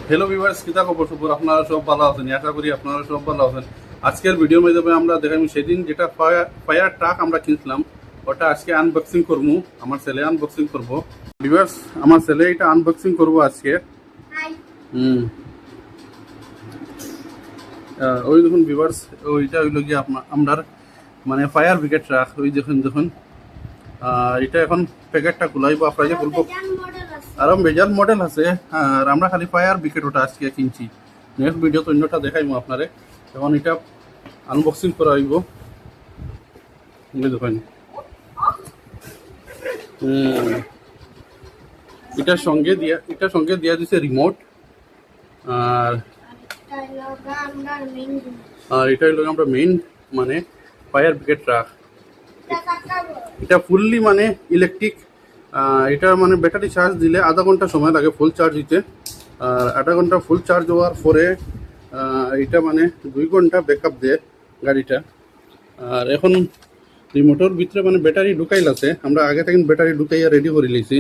Hello viewers, কিতা খবর সবর? আপনারা সব ভালো আছেন? আশা করি আপনারা সব ভালো আছেন। আজকের ভিডিওর মাধ্যমে আমরা দেখাবো সেদিন যেটা ফায়ার ট্রাক আমরা কিনছিলাম, ওটা আজকে আনবক্সিং করবো। আমার ছেলে আনবক্সিং করবো। ভিউয়ার্স, আমার ছেলে এটা আনবক্সিং করবো আজকে। ওই দেখুন ভিউয়ার্স, ওইটা হইলো গিয়ে আপনার মানে ফায়ার ব্রিগেড ট্রাক। ওই দেখুন দেখুন, এটা এখন প্যাকেটটা খুলাইবো, আপনাকে বলবো আরো বেজার মডেল আছে। আর আমরা খালি ফায়ার ব্রিগেড ওটা আজকে কিনছি। নেক্সট ভিডিও তো অন্যটা দেখাইবো আপনারে। এখন এটা আনবক্সিং করা হইব। দেখেন, এটার সঙ্গে দিয়া দিছে রিমোট। আর এটা হইল আমরা মেইন মানে ফায়ার ব্রিগেড ট্রাক। এটা ফুললি মানে ইলেকট্রিক। এটা মানে ব্যাটারি চার্জ দিলে আধা ঘন্টা সময় লাগে ফুল চার্জ দিতে। আর আধা ঘন্টা ফুল চার্জ হওয়ার পরে এটা মানে 2 ঘন্টা ব্যাকআপ দেয় গাড়িটা। আর এখন রিমোটের ভিতরে মানে ব্যাটারি ঢুকাইল আছে, আমরা আগে থেকে ব্যাটারি ঢুকাইয়া রেডি করে লিছি।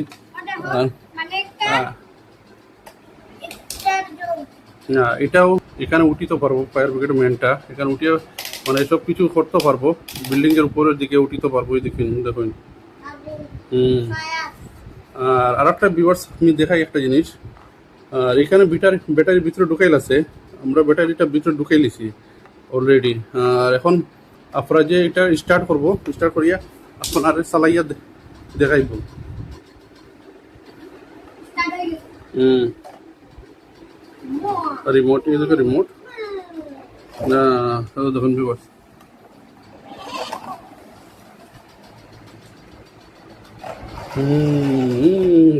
এটাও এখানে উঠিতে পারবো, ফায়ার ব্রিগেড মেনটা এখানে উঠিয়ে মানে সব কিছু করতে পারবো। বিল্ডিং এর উপরের দিকে উঠিতে পারবো। এই দেখুন দেখুন। আর একটা ভিউয়ার্স আমি দেখাই একটা জিনিস। আর এখানে ব্যাটারির ভিতরে ঢুকাইল আছে, আমরা ব্যাটারিটা ভিতরে ঢুকাই লিছি অলরেডি। আর এখন আপনারা যে এটা স্টার্ট করবো, স্টার্ট করিয়া আপনার চালাইয়া দেখাইব। রিমোট, এই দেখো রিমোট না, দেখুন ভিউয়ার্স।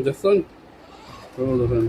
দেখছেন? দেখেন